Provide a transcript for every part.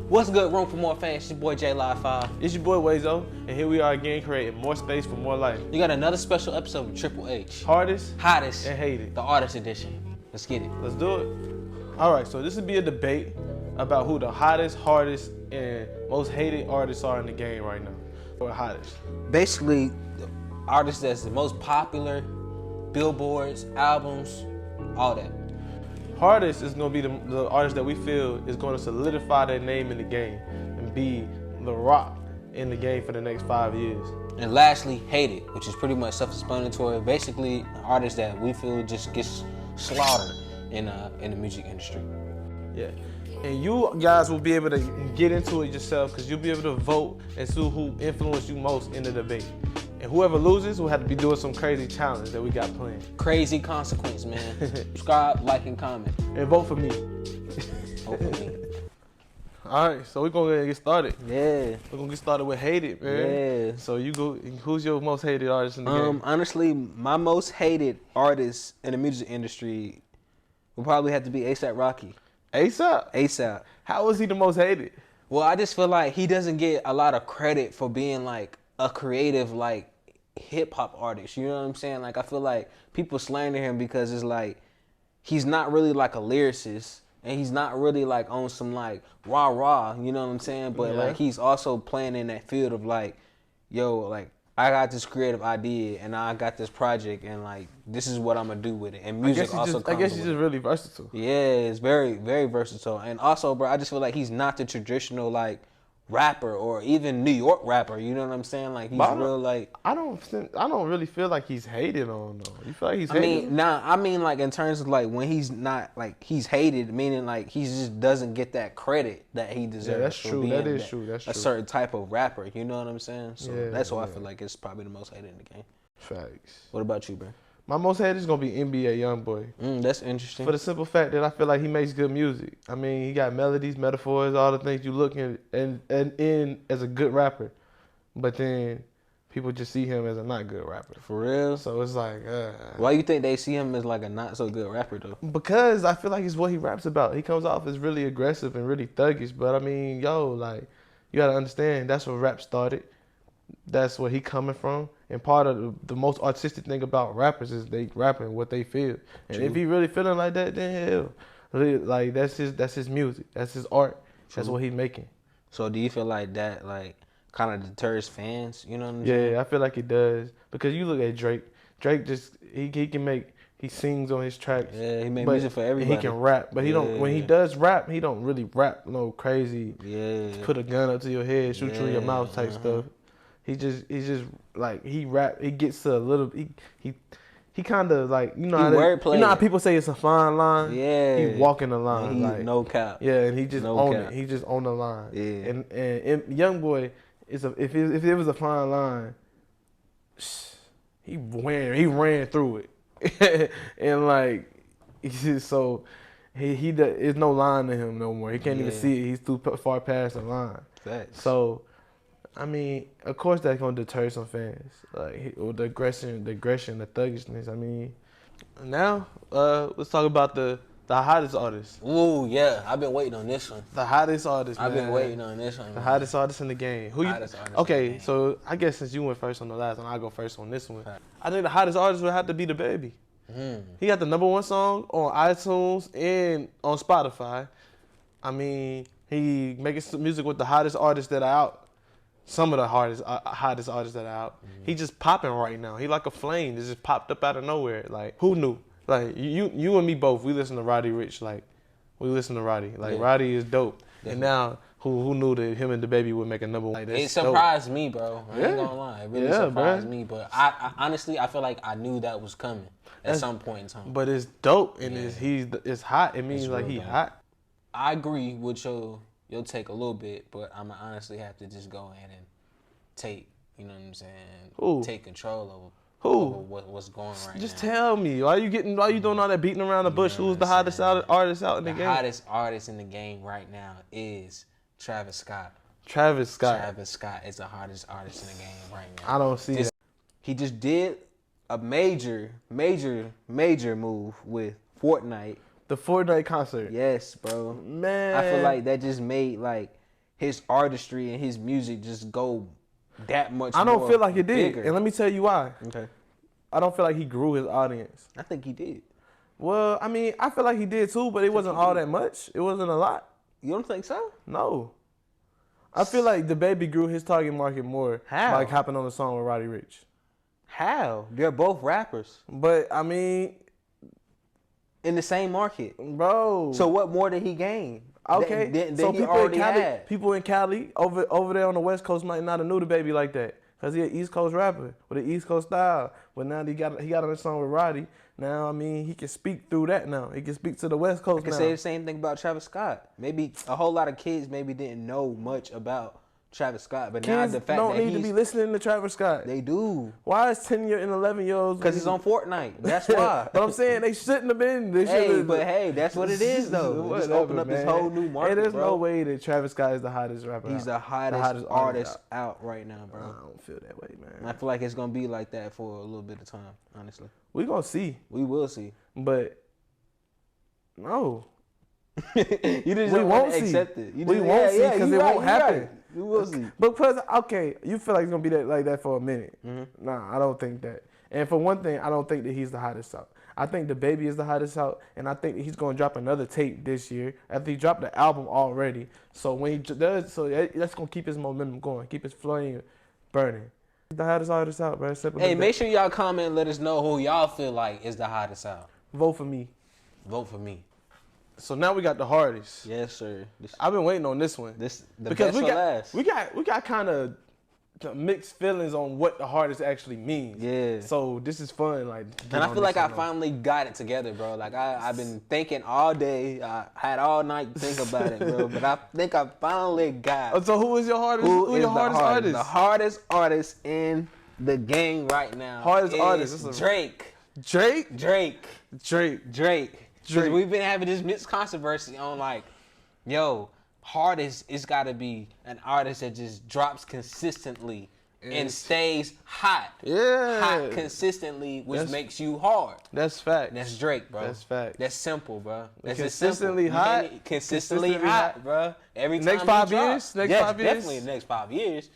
What's good, Room for More fans? It's your boy J Live 5. It's your boy Wazo, and here we are again creating more space for more life. You got another special episode of Triple H. Hardest, hottest, and hated. The Artist Edition. Let's get it. Let's do it. All right, so this would be a debate about who the hottest, hardest, and most hated artists are in the game right now. Or hottest. Basically, the artist that's the most popular, billboards, albums, all that. Hardest is going to be the artist that we feel is going to solidify their name in the game and be the rock in the game for the next 5 years. And lastly, hated, which is pretty much self-explanatory. Basically, an artist that we feel just gets slaughtered in the music industry. Yeah. And you guys will be able to get into it yourself because you'll be able to vote and see who influenced you most in the debate. And whoever loses will have to be doing some crazy challenge that we got planned. Crazy consequence, man. Subscribe, like, and comment. And vote for me. Vote for me. All right, so we're going to get started. Yeah. We're going to get started with hated, man. Yeah. So you go. Who's your most hated artist in the game? Honestly, my most hated artist in the music industry would probably have to be A$AP Rocky. A$AP? A$AP. How is he the most hated? Well, I just feel like he doesn't get a lot of credit for being like a creative like hip hop artist. You know what I'm saying? Like I feel like people slander him because it's like he's not really like a lyricist and he's not really like on some like rah, you know what I'm saying? But like he's also playing in that field of like, yo, like I got this creative idea and I got this project and like this is what I'm gonna do with it. And music also comes I guess he's just really versatile. Yeah, it's very, very versatile. And also, bro, I just feel like he's not the traditional like rapper or even New York rapper. You know what I'm saying? Like he's real like. I don't really feel like he's hated on though. You feel like he's hated? I mean like in terms of like when he's not like he's hated, meaning like he just doesn't get that credit that he deserves. Yeah, that's true. That is true. That's true. A certain type of rapper. You know what I'm saying? So yeah, that's why I feel like it's probably the most hated in the game. Facts. What about you, bro? My most hated is gonna be NBA YoungBoy. That's interesting. For the simple fact that I feel like he makes good music. I mean, he got melodies, metaphors, all the things you look in and in as a good rapper. But then people just see him as a not good rapper. For real? So it's like, why you think they see him as like a not so good rapper though? Because I feel like it's what he raps about. He comes off as really aggressive and really thuggish. But I mean, like, you gotta understand that's where rap started. That's where he coming from. And part of the most artistic thing about rappers is they rapping what they feel. And if he really feeling like that, then hell, like that's his music, that's his art, that's what he's making. So do you feel like that like kind of deters fans? You know what I'm saying? Yeah, I feel like it does because you look at Drake. Drake just he sings on his tracks. Yeah, he makes music for everybody. He can rap, but he don't. When he does rap, he don't really rap no crazy. Yeah. Put a gun up to your head, shoot you in your mouth type stuff. He's just like he rap. He gets to a little. He kind of like you know how people say it's a fine line. Yeah, he walking the line. He, like no cap. Yeah, and he just own it. He just on the line. Yeah, and YoungBoy is if it was a fine line, he ran through it, and like he's just so he there's no line to him no more. He can't even see it. He's too far past the line. Facts. So. I mean, of course that's gonna deter some fans, like the aggression, the thuggishness. I mean, now let's talk about the hottest artist. Ooh, yeah, I've been waiting on this one. The hottest artist. I've been waiting on this one. The hottest artist in the game. Okay, so I guess since you went first on the last one, I'll go first on this one. I think the hottest artist would have to be DaBaby. He got the #1 song on iTunes and on Spotify. I mean, he making some music with the hottest artists that are out. Some of the hottest artists that are out. He just popping right now. He like a flame that just popped up out of nowhere. Like, who knew? Like, you and me both, we listen to Roddy Ricch. Like, we listen to Roddy. Like, Roddy is dope. Definitely. And now, who knew that him and DaBaby would make a #1? Like, it surprised me, bro. I ain't gonna lie. It really surprised me. But I honestly, I feel like I knew that was coming at some point in time. But it's dope and it's hot. It means like he hot. I agree with your take a little bit, but I'm gonna honestly have to just go ahead and take, you know what I'm saying? Take control over what's going right now. Just tell me, why you doing all that beating around the bush? Who's the hottest artist out in the game? The hottest artist in the game right now is Travis Scott. Travis Scott is the hottest artist in the game right now. I don't see that. He just did a major move with Fortnite. The Fortnite concert. Yes, bro. Man. I feel like that just made like his artistry and his music just go that much. I don't feel like it did, bigger. and let me tell you why. Okay. I don't feel like he grew his audience. I think he did. Well, I mean, I feel like he did too, but it wasn't all that much. It wasn't a lot. You don't think so? No. I feel like DaBaby grew his target market more. How? Like hopping on the song with Roddy Ricch. How? They're both rappers. But, I mean... in the same market. Bro. So what more did he gain? Okay. Than so he already had. People in Cali, over there on the West Coast might not have knew DaBaby like that. Because he an East Coast rapper with an East Coast style. But now he got on a song with Roddy. Now, I mean, he can speak through that now. He can speak to the West Coast now. I can say the same thing about Travis Scott. Maybe a whole lot of kids maybe didn't know much about Travis Scott, but now Kids the fact don't that need to be listening to Travis Scott. They do. Why is 10-year and 11-year-olds? Because it's on Fortnite. That's why. But I'm saying they shouldn't have been. Hey, that's what it is though. Whatever, just open up man. this whole new market, Hey, there's bro. no way that Travis Scott is the hottest rapper. He's the hottest artist out right now, bro. I don't feel that way, man. And I feel like it's gonna be like that for a little bit of time, honestly. We gonna see. We will see. But no. You just We don't won't want to see. accept it. You We just, won't see because it won't happen. Right. We will see. Because okay, you feel like it's gonna be like that for a minute. Mm-hmm. Nah, I don't think that. And for one thing, I don't think that he's the hottest out. I think DaBaby is the hottest out, and I think that he's gonna drop another tape this year after he dropped the album already. So when he does, that's gonna keep his momentum going, keep his flame burning. He's the hottest artist out, bro. Hey, make sure y'all comment and let us know who y'all feel like is the hottest out. Vote for me. Vote for me. So now we got the hardest. Yes, sir. I've been waiting on this one. Because we got kind of mixed feelings on what the hardest actually means. Yeah. So this is fun, like. And I feel like I finally got it together, bro. Like I've been thinking all day. I had all night to think about it, bro. But I think I finally got. So who is your hardest? Who is your hardest artist? The hardest artist in the game right now. Hardest artist. Drake. Drake. Drake. Because we've been having this mixed controversy on like, yo, hardest, it's got to be an artist that just drops consistently and stays hot. Yeah. Hot consistently, which makes you hard. That's fact. That's Drake, bro. That's fact. That's simple, bro. That's consistently simple. hot. Consistently hot, bro. Every time next 5 years. Next 5 years. Definitely the next 5 years.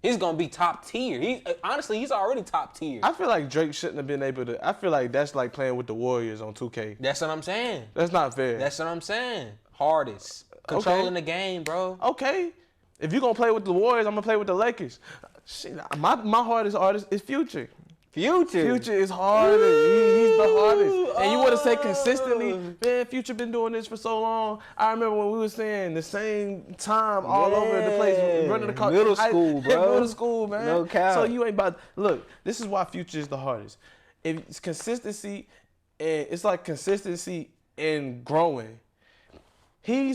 He's gonna be top tier. Honestly, he's already top tier. I feel like Drake shouldn't have been able to. I feel like that's like playing with the Warriors on 2K. That's what I'm saying. That's not fair. That's what I'm saying. Hardest. Controlling the game, bro. Okay. If you're gonna play with the Warriors, I'm gonna play with the Lakers. Shit, my hardest artist is Future. Future is harder. He's the hardest. And you want to say consistently, man, Future been doing this for so long. I remember when we were saying the same time all over the place, running the car. Middle school, bro. Middle school, man. No cap. So you ain't about, look, this is why Future is the hardest. If it's consistency, and it's like consistency and growing. He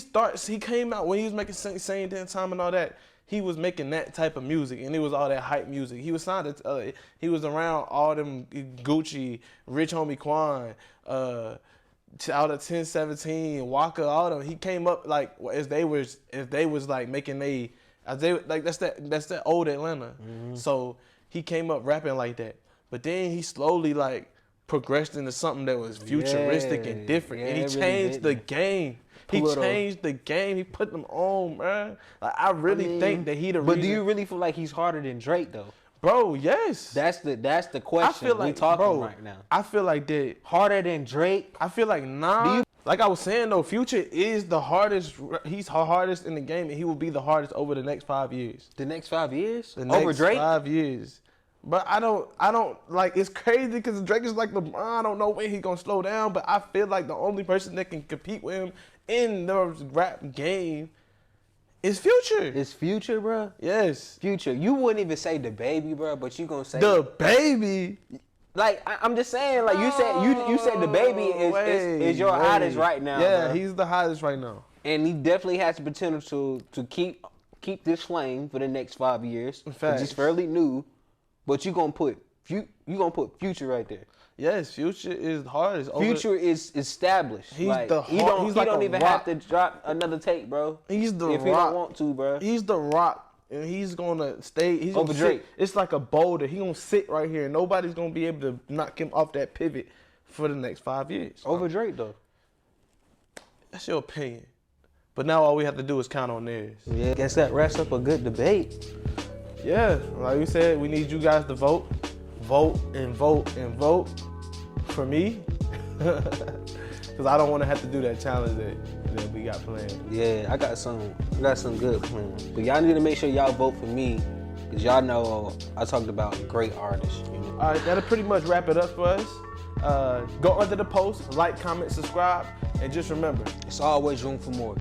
came out when he was making same damn time and all that. He was making that type of music, and it was all that hype music. He was signed to, he was around all them Gucci, Rich Homie Quan, out of 1017, Waka, all them. He came up like as they was like making that's that old Atlanta. Mm-hmm. So he came up rapping like that, but then he slowly like progressed into something that was futuristic and different, and he changed the game. He changed the game. He put them on, man. Like, I really think that he the reason. But do you really feel like he's harder than Drake, though? Bro, yes. That's the question I feel like, we talking bro, right now. I feel like that. Harder than Drake? I feel like, nah. Like I was saying, though, Future is the hardest. He's the hardest in the game, and he will be the hardest over the next 5 years. The next 5 years? Over Drake? 5 years. But I don't like, it's crazy because Drake is like LeBron. I don't know when he's going to slow down, but I feel like the only person that can compete with him in the rap game is Future. It's Future, bro? Yes. Future. You wouldn't even say DaBaby, bro, but you gonna say DaBaby. Like I'm just saying, like you said DaBaby is your hottest right now. Yeah, bro. He's the hottest right now. And he definitely has the potential to keep this flame for the next 5 years. Facts. He's fairly new, but you gonna put Future right there. Yes, Future is the hardest. Future is established. He's like, the hard. He don't even have to drop another tape, bro. He's the if Rock. He don't want to, bro. He's the Rock, and he's gonna stay. He's over gonna Drake. Sit. It's like a boulder. He's gonna sit right here, and nobody's gonna be able to knock him off that pivot for the next 5 years. Over Drake, though. That's your opinion. But now all we have to do is count on theirs. Yeah, guess that wraps up a good debate. Yeah, like we said, we need you guys to vote. Vote and vote and vote for me. Because I don't want to have to do that challenge that we got planned. Yeah, I got some good plans. But y'all need to make sure y'all vote for me. Because y'all know I talked about great artists. You know? All right, that'll pretty much wrap it up for us. Go under the post, like, comment, subscribe, and just remember, it's always room for more.